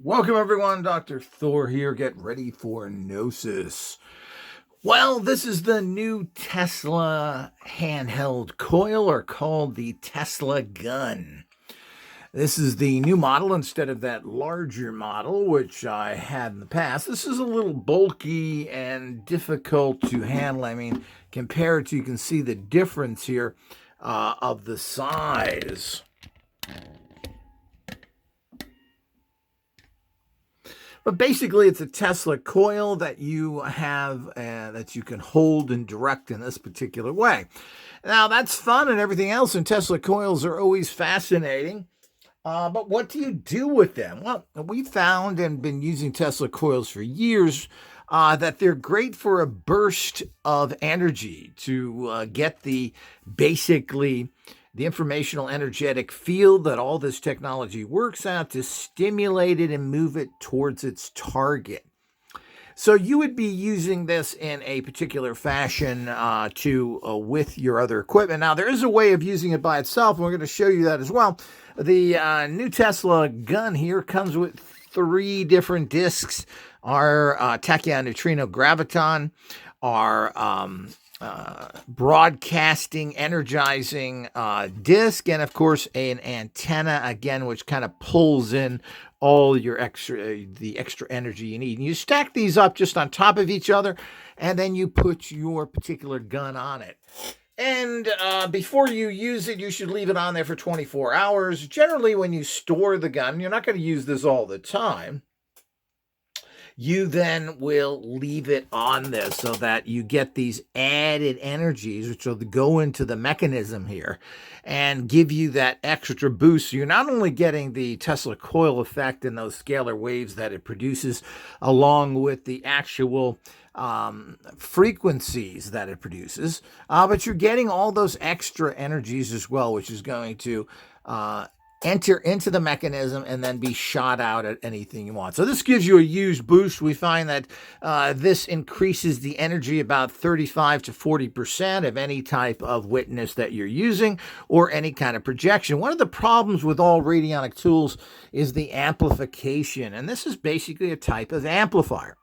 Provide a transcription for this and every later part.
Welcome everyone, Dr. Thor here. Get ready for Gnosis. Well, this is the new Tesla handheld coil, or called the Tesla gun. This is the new model instead of that larger model, which I had in the past. This is a little bulky and difficult to handle. I mean, compared to, you can see the difference here of the size. But basically, it's a Tesla coil that you have that you can hold and direct in this particular way. Now, that's fun and everything else, and Tesla coils are always fascinating. But what do you do with them? Well, we found and been using Tesla coils for years that they're great for a burst of energy to get basically the informational energetic field that all this technology works out, to stimulate it and move it towards its target. So you would be using this in a particular fashion with your other equipment. Now, there is a way of using it by itself, and we're going to show you that as well. The new Tesla gun here comes with 3 different discs: our tachyon neutrino graviton, our broadcasting, energizing disc, and of course an antenna, again, which kind of pulls in all the extra energy you need. And you stack these up just on top of each other, and then you put your particular gun on it. And before you use it, you should leave it on there for 24 hours. Generally, when you store the gun, you're not going to use this all the time. You then will leave it on this so that you get these added energies, which will go into the mechanism here and give you that extra boost. So you're not only getting the Tesla coil effect and those scalar waves that it produces, along with the actual frequencies that it produces, but you're getting all those extra energies as well, which is going to enter into the mechanism and then be shot out at anything you want. So this gives you a huge boost. We find that this increases the energy about 35 to 40% of any type of witness that you're using, or any kind of projection. One of the problems with all radionic tools is the amplification, and this is basically a type of amplifier.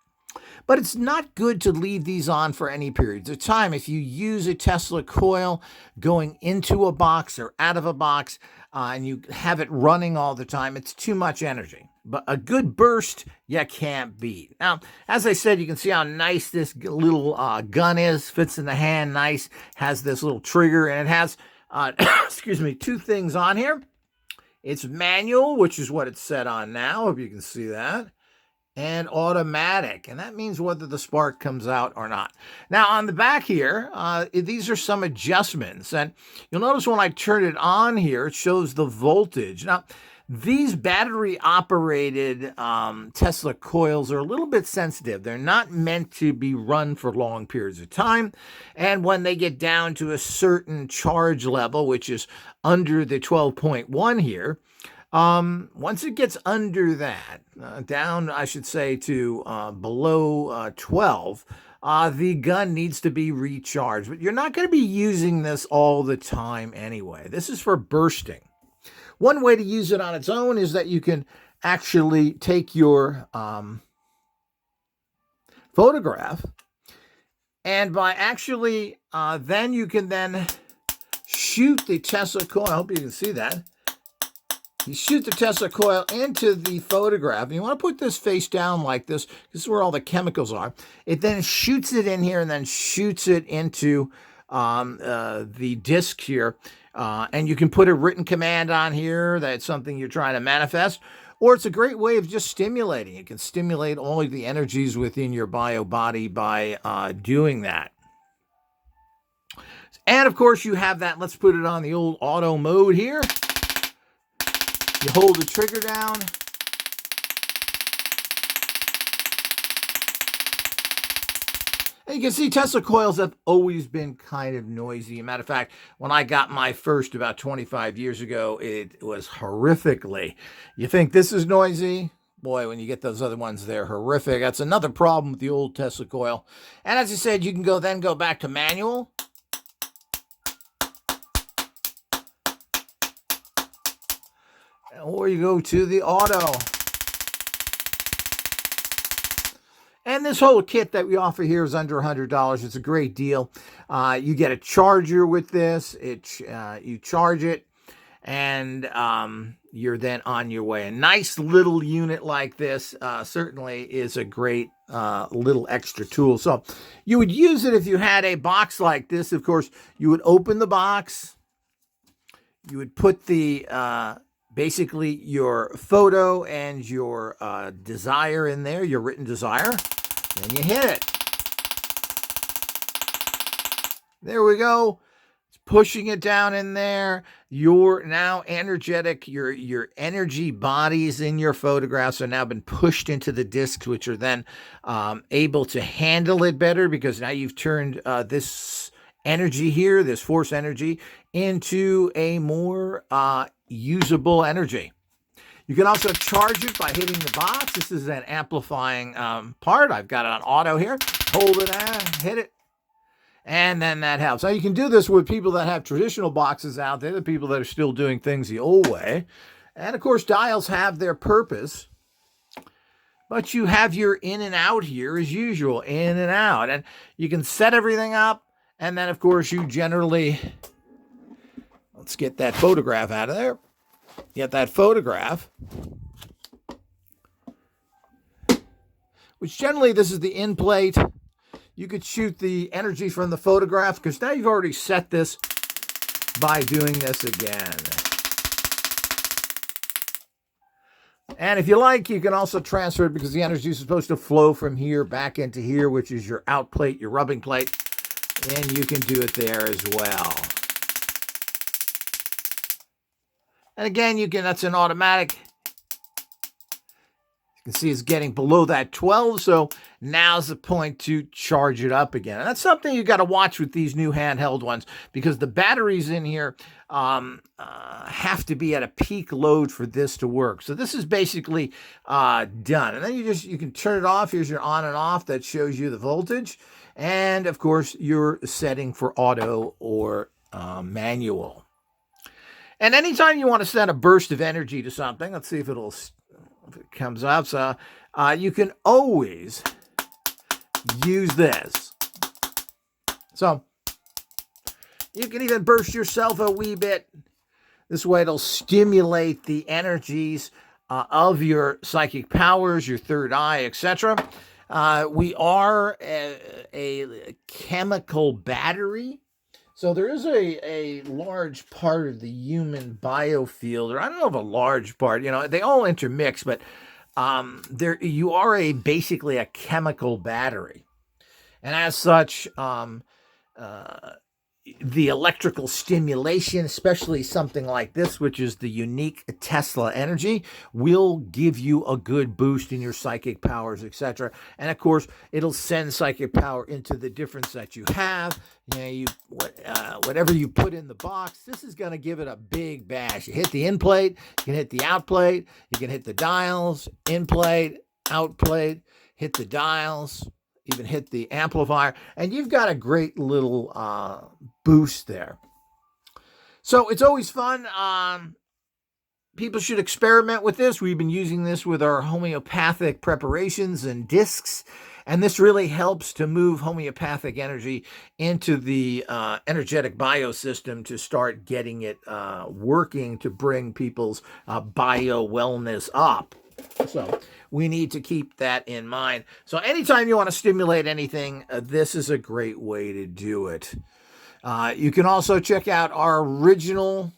But it's not good to leave these on for any periods of time. If you use a Tesla coil going into a box or out of a box, and you have it running all the time, it's too much energy. But a good burst, you can't beat. Now, as I said, you can see how nice this little gun is. Fits in the hand nice. Has this little trigger, and it has, excuse me, 2 things on here. It's manual, which is what it's set on now, if you can see that, and automatic, and that means whether the spark comes out or not. Now, on the back here, these are some adjustments, and you'll notice when I turn it on here, it shows the voltage. Now, these battery-operated Tesla coils are a little bit sensitive. They're not meant to be run for long periods of time, and when they get down to a certain charge level, which is under the 12.1 here, once it gets under that, down, I should say, to below 12, the gun needs to be recharged. But you're not going to be using this all the time anyway. This is for bursting. One way to use it on its own is that you can actually take your photograph, and by actually, then you can then shoot the Tesla coil. I hope you can see that. You shoot the Tesla coil into the photograph, and you want to put this face down like this. This is where all the chemicals are. It then shoots it in here and then shoots it into the disc here. And you can put a written command on here that's something you're trying to manifest. Or it's a great way of just stimulating. It can stimulate all of the energies within your bio body by doing that. And of course, you have that. Let's put it on the old auto mode here. You hold the trigger down. And you can see Tesla coils have always been kind of noisy. Matter of fact, when I got my first about 25 years ago, it was horrifically. You think this is noisy? Boy, when you get those other ones, they're horrific. That's another problem with the old Tesla coil. And as I said, you can go back to manual. Or you go to the auto. And this whole kit that we offer here is under $100. It's a great deal. You get a charger with this. You charge it, and you're then on your way. A nice little unit like this certainly is a great little extra tool. So you would use it if you had a box like this. Of course, you would open the box. You would put the basically your photo and your desire in there, your written desire. Then you hit it. There we go. It's pushing it down in there. You're now energetic. Your energy bodies in your photographs are now been pushed into the discs, which are then able to handle it better, because now you've turned this energy here, this force energy, into a more usable energy. You can also charge it by hitting the box. This is an amplifying part. I've got it on auto here. Hold it out, hit it, and then that helps. Now you can do this with people that have traditional boxes out there, the people that are still doing things the old way. And of course, dials have their purpose. But you have your in and out here as usual, in and out. And you can set everything up. And then, of course, you generally, let's get that photograph out of there. Get that photograph, which generally this is the in plate. You could shoot the energy from the photograph, because now you've already set this by doing this again. And if you like, you can also transfer it, because the energy is supposed to flow from here back into here, which is your out plate, your rubbing plate. And you can do it there as well. And again, that's an automatic. You can see it's getting below that 12, so now's the point to charge it up again. And that's something you got to watch with these new handheld ones, because the batteries in here have to be at a peak load for this to work. So this is basically done. And then you can turn it off. Here's your on and off that shows you the voltage. And of course, your setting for auto or manual. And anytime you want to send a burst of energy to something, let's see if it comes up. So you can always use this. So you can even burst yourself a wee bit. This way it'll stimulate the energies of your psychic powers, your third eye, etc. We are a chemical battery. So there is a large part of the human biofield, or I don't know if a large part, they all intermix, but you are basically a chemical battery. And as such, the electrical stimulation, especially something like this, which is the unique Tesla energy, will give you a good boost in your psychic powers, etc. And of course, it'll send psychic power into the difference that you have. Whatever you put in the box, this is going to give it a big bash. You hit the in plate, you can hit the out plate, you can hit the dials, in plate, out plate, hit the dials, even hit the amplifier, and you've got a great little boost there. So it's always fun. People should experiment with this. We've been using this with our homeopathic preparations and discs, and this really helps to move homeopathic energy into the energetic biosystem to start getting it working to bring people's bio wellness up. So we need to keep that in mind. So anytime you want to stimulate anything, this is a great way to do it. You can also check out our original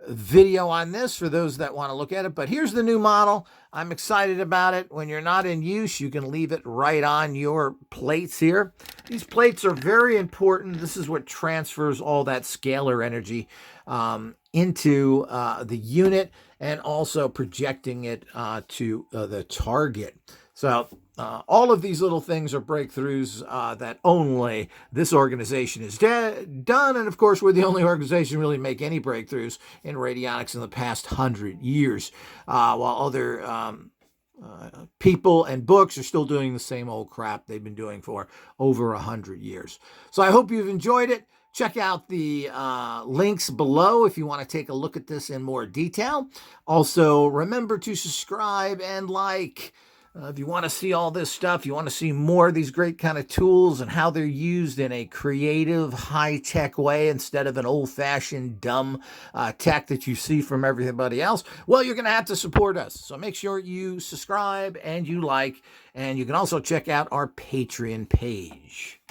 video on this for those that want to look at it. But here's the new model. I'm excited about it. When you're not in use, you can leave it right on your plates here. These plates are very important. This is what transfers all that scalar energy into the unit, and also projecting it to the target. So all of these little things are breakthroughs that only this organization has done. And of course, we're the only organization really make any breakthroughs in radionics in the past 100 years, while other people and books are still doing the same old crap they've been doing for over 100 years. So I hope you've enjoyed it. Check out the links below if you want to take a look at this in more detail. Also, remember to subscribe and like. If you want to see all this stuff, you want to see more of these great kind of tools and how they're used in a creative, high-tech way instead of an old-fashioned, dumb tech that you see from everybody else, well, you're going to have to support us. So make sure you subscribe and you like, and you can also check out our Patreon page.